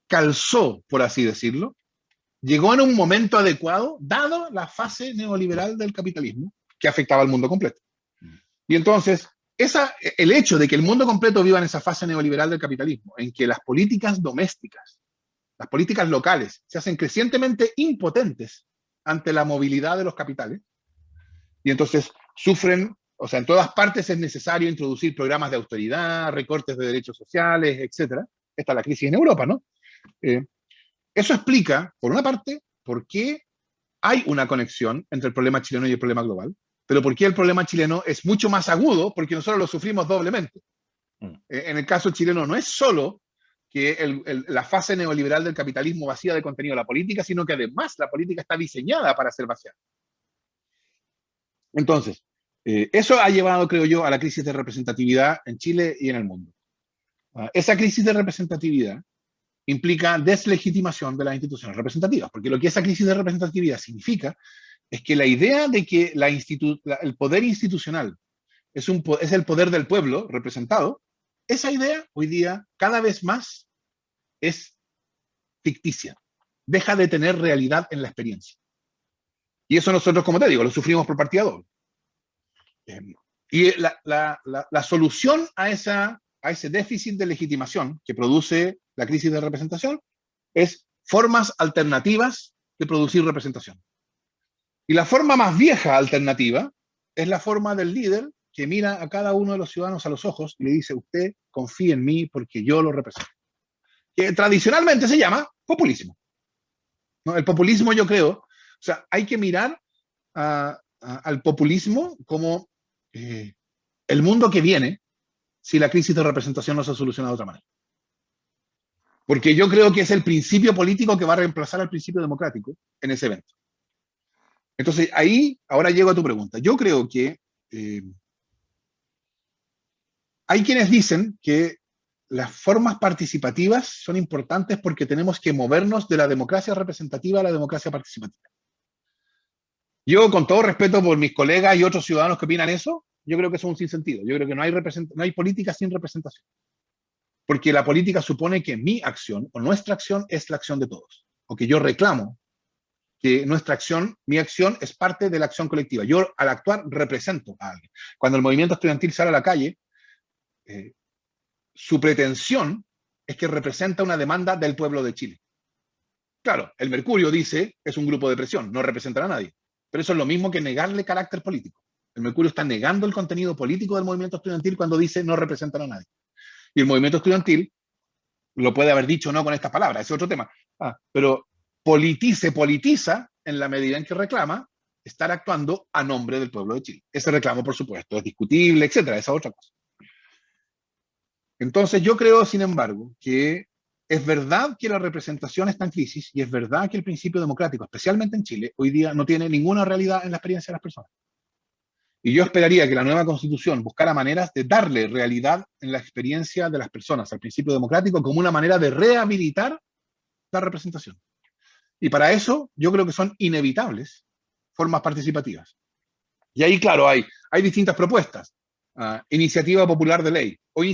calzó, por así decirlo, llegó en un momento adecuado, dado la fase neoliberal del capitalismo que afectaba al mundo completo. Y entonces, el hecho de que el mundo completo viva en esa fase neoliberal del capitalismo, en que las políticas domésticas, las políticas locales, se hacen crecientemente impotentes ante la movilidad de los capitales, y entonces sufren, o sea, en todas partes es necesario introducir programas de austeridad, recortes de derechos sociales, etc. Está la crisis en Europa, ¿no? Eso explica, por una parte, por qué hay una conexión entre el problema chileno y el problema global, pero por qué el problema chileno es mucho más agudo, porque nosotros lo sufrimos doblemente. En el caso chileno no es solo que la fase neoliberal del capitalismo vacía de contenido de la política, sino que además la política está diseñada para ser vaciada. Entonces, eso ha llevado, creo yo, a la crisis de representatividad en Chile y en el mundo. Esa crisis de representatividad implica deslegitimación de las instituciones representativas, porque lo que esa crisis de representatividad significa es que la idea de que el poder institucional es el poder del pueblo representado, esa idea hoy día cada vez más es ficticia, deja de tener realidad en la experiencia. Y eso nosotros, como te digo, lo sufrimos por partida doble. Y la solución a ese déficit de legitimación que produce la crisis de representación es formas alternativas de producir representación. Y la forma más vieja alternativa es la forma del líder que mira a cada uno de los ciudadanos a los ojos y le dice: usted confía en mí porque yo lo represento. Que tradicionalmente se llama populismo, ¿no? El populismo, yo creo, o sea, hay que mirar al populismo como el mundo que viene si la crisis de representación no se soluciona de otra manera. Porque yo creo que es el principio político que va a reemplazar al principio democrático en ese evento. Entonces, ahí, ahora llego a tu pregunta. Yo creo que hay quienes dicen que las formas participativas son importantes porque tenemos que movernos de la democracia representativa a la democracia participativa. Yo, con todo respeto por mis colegas y otros ciudadanos que opinan eso, yo creo que eso es un sinsentido. Yo creo que no hay política sin representación. Porque la política supone que mi acción o nuestra acción es la acción de todos. O que yo reclamo que nuestra acción, mi acción es parte de la acción colectiva. Yo, al actuar, represento a alguien. Cuando el movimiento estudiantil sale a la calle, su pretensión es que representa una demanda del pueblo de Chile. Claro, el Mercurio dice es un grupo de presión, no representan a nadie. Pero eso es lo mismo que negarle carácter político. El Mercurio está negando el contenido político del movimiento estudiantil cuando dice no representan a nadie. Y el movimiento estudiantil lo puede haber dicho no con estas palabras, ese es otro tema. Pero se politiza en la medida en que reclama estar actuando a nombre del pueblo de Chile. Ese reclamo, por supuesto, es discutible, etcétera, esa es otra cosa. Entonces yo creo, sin embargo, que es verdad que la representación está en crisis y es verdad que el principio democrático, especialmente en Chile, hoy día no tiene ninguna realidad en la experiencia de las personas. Y yo esperaría que la nueva Constitución buscara maneras de darle realidad en la experiencia de las personas al principio democrático como una manera de rehabilitar la representación. Y para eso yo creo que son inevitables formas participativas. Y ahí, claro, hay distintas propuestas. Iniciativa popular de ley o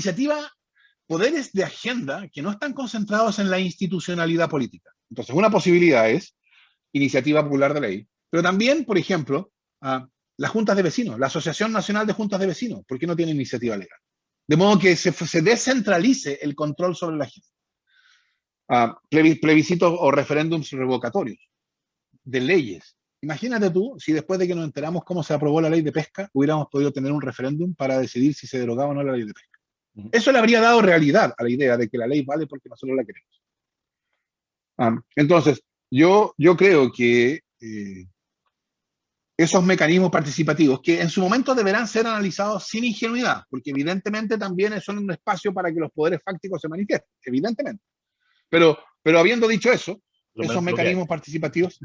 poderes de agenda que no están concentrados en la institucionalidad política. Entonces, una posibilidad es iniciativa popular de ley, pero también, por ejemplo, las juntas de vecinos, la Asociación Nacional de Juntas de Vecinos, ¿por qué no tiene iniciativa legal? De modo que se descentralice el control sobre la gente. Plebiscitos o referéndums revocatorios de leyes. Imagínate tú, si después de que nos enteramos cómo se aprobó la ley de pesca, hubiéramos podido tener un referéndum para decidir si se derogaba o no la ley de pesca. Eso le habría dado realidad a la idea de que la ley vale porque nosotros la queremos. Entonces, yo creo que esos mecanismos participativos, que en su momento deberán ser analizados sin ingenuidad, porque evidentemente también son un espacio para que los poderes fácticos se manifiesten, evidentemente. Pero habiendo dicho eso, esos mecanismos participativos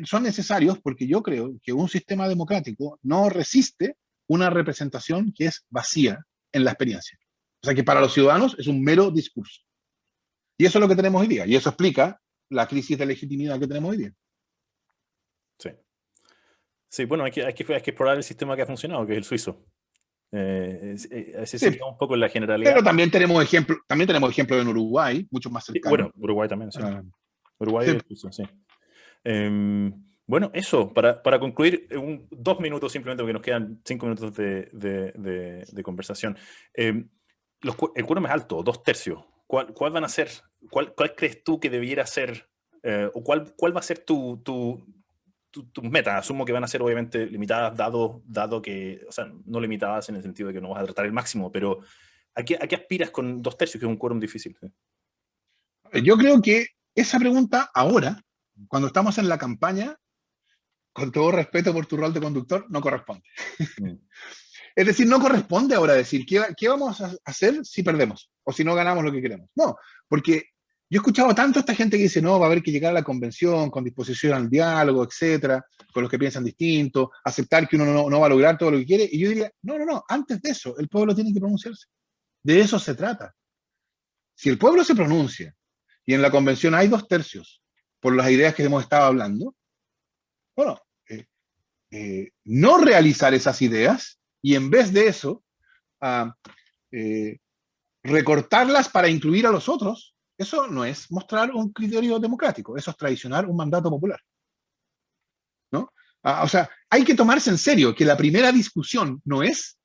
son necesarios porque yo creo que un sistema democrático no resiste una representación que es vacía en la experiencia. O sea que para los ciudadanos es un mero discurso. Y eso es lo que tenemos hoy día. Y eso explica la crisis de legitimidad que tenemos hoy día. Sí. Sí, bueno, hay que explorar el sistema que ha funcionado, que es el suizo. Ese Sí, sería un poco la generalidad. pero también tenemos ejemplos en Uruguay, mucho más cercano. Bueno, Uruguay también, sí. Ah, Uruguay sí. es suizo, sí. Bueno, eso, para concluir, 2 minutos simplemente, porque nos quedan 5 minutos de conversación. El quórum es alto, 2/3. ¿Cuál van a ser? ¿Cuál crees tú que debiera ser? ¿O cuál va a ser tus metas? Asumo que van a ser obviamente limitadas, dado que, o sea, no limitadas en el sentido de que no vas a tratar el máximo, pero ¿a qué aspiras con 2/3, que es un quórum difícil? ¿Sí? Yo creo que esa pregunta ahora, cuando estamos en la campaña, con todo respeto por tu rol de conductor, no corresponde. Mm. Es decir, no corresponde ahora decir qué vamos a hacer si perdemos o si no ganamos lo que queremos. No, porque yo he escuchado tanto a esta gente que dice, no, va a haber que llegar a la convención con disposición al diálogo, etcétera, con los que piensan distinto, aceptar que uno no va a lograr todo lo que quiere. Y yo diría, no, antes de eso, el pueblo tiene que pronunciarse. De eso se trata. Si el pueblo se pronuncia y en la convención hay 2/3 por las ideas que hemos estado hablando, bueno, no realizar esas ideas y en vez de eso, uh, eh, recortarlas para incluir a los otros, eso no es mostrar un criterio democrático, eso es traicionar un mandato popular. ¿No? O sea, hay que tomarse en serio que la primera discusión no es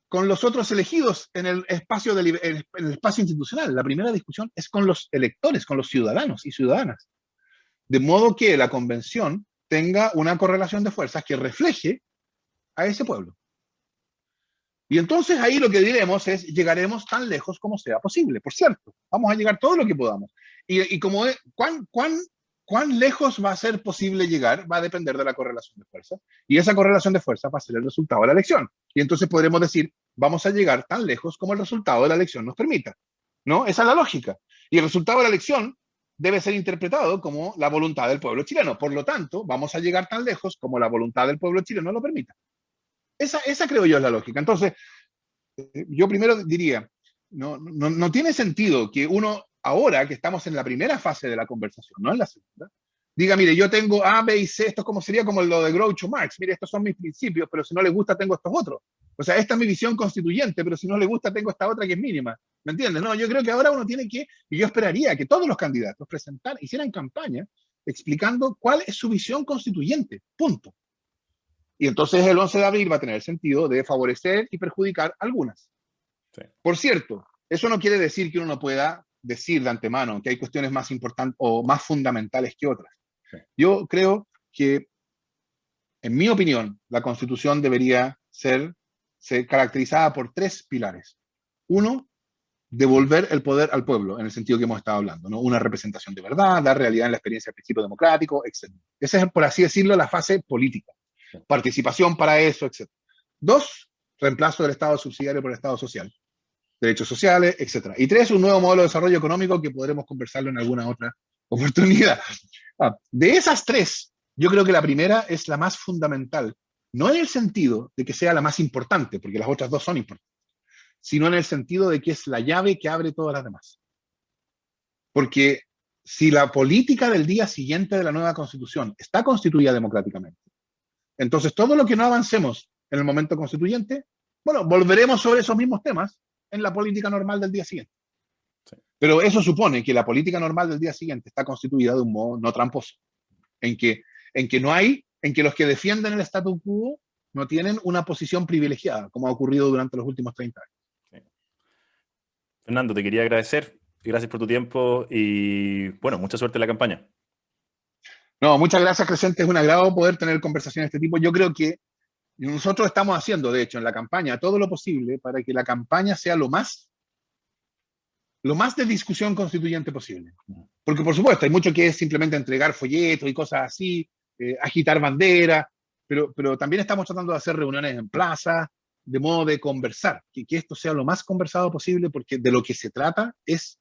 con los otros elegidos en el espacio, en el espacio institucional, la primera discusión es con los electores, con los ciudadanos y ciudadanas. De modo que la convención tenga una correlación de fuerzas que refleje a ese pueblo. Y entonces ahí lo que diremos es, llegaremos tan lejos como sea posible. Por cierto, vamos a llegar todo lo que podamos. Y como cuán lejos va a ser posible llegar va a depender de la correlación de fuerzas. Y esa correlación de fuerzas va a ser el resultado de la elección. Y entonces podremos decir, vamos a llegar tan lejos como el resultado de la elección nos permita. ¿No? Esa es la lógica. Y el resultado de la elección debe ser interpretado como la voluntad del pueblo chileno. Por lo tanto, vamos a llegar tan lejos como la voluntad del pueblo chileno lo permita. Esa creo yo es la lógica. Entonces, yo primero diría, no tiene sentido que uno, ahora que estamos en la primera fase de la conversación, no en la segunda, diga, mire, yo tengo A, B y C, esto sería como lo de Groucho Marx, mire, estos son mis principios, pero si no le gusta tengo estos otros. O sea, esta es mi visión constituyente, pero si no le gusta tengo esta otra que es mínima. ¿Me entiendes? No, yo creo que ahora uno tiene que, y yo esperaría que todos los candidatos hicieran campaña explicando cuál es su visión constituyente, punto. Y entonces el 11 de abril va a tener sentido de favorecer y perjudicar algunas. Sí. Por cierto, eso no quiere decir que uno no pueda decir de antemano que hay cuestiones más importantes o más fundamentales que otras. Sí. Yo creo que, en mi opinión, la Constitución debería ser caracterizada por 3 pilares. Uno, devolver el poder al pueblo, en el sentido que hemos estado hablando, ¿no? Una representación de verdad, dar realidad en la experiencia del principio democrático, etc. Esa es, por así decirlo, la fase política. Participación para eso, etc. 2, reemplazo del Estado subsidiario por el Estado social. Derechos sociales, etc. Y 3, un nuevo modelo de desarrollo económico que podremos conversarlo en alguna otra oportunidad. De esas 3, yo creo que la primera es la más fundamental. No en el sentido de que sea la más importante, porque las otras 2 son importantes, sino en el sentido de que es la llave que abre todas las demás. Porque si la política del día siguiente de la nueva Constitución está constituida democráticamente, entonces todo lo que no avancemos en el momento constituyente, bueno, volveremos sobre esos mismos temas en la política normal del día siguiente. Sí. Pero eso supone que la política normal del día siguiente está constituida de un modo no tramposo, en que los que defienden el statu quo no tienen una posición privilegiada, como ha ocurrido durante los últimos 30 años. Sí. Fernando, te quería agradecer. Gracias por tu tiempo y, bueno, mucha suerte en la campaña. No, muchas gracias, Crescente. Es un agrado poder tener conversaciones de este tipo. Yo creo que nosotros estamos haciendo, de hecho, en la campaña todo lo posible para que la campaña sea lo más de discusión constituyente posible. Porque, por supuesto, hay mucho que es simplemente entregar folletos y cosas así, agitar banderas, pero también estamos tratando de hacer reuniones en plaza, de modo de conversar, que esto sea lo más conversado posible, porque de lo que se trata es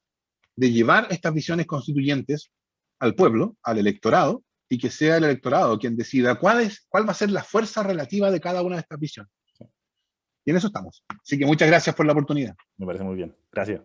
de llevar estas visiones constituyentes al pueblo, al electorado, y que sea el electorado quien decida cuál va a ser la fuerza relativa de cada una de estas visiones. Sí. Y en eso estamos. Así que muchas gracias por la oportunidad. Me parece muy bien. Gracias.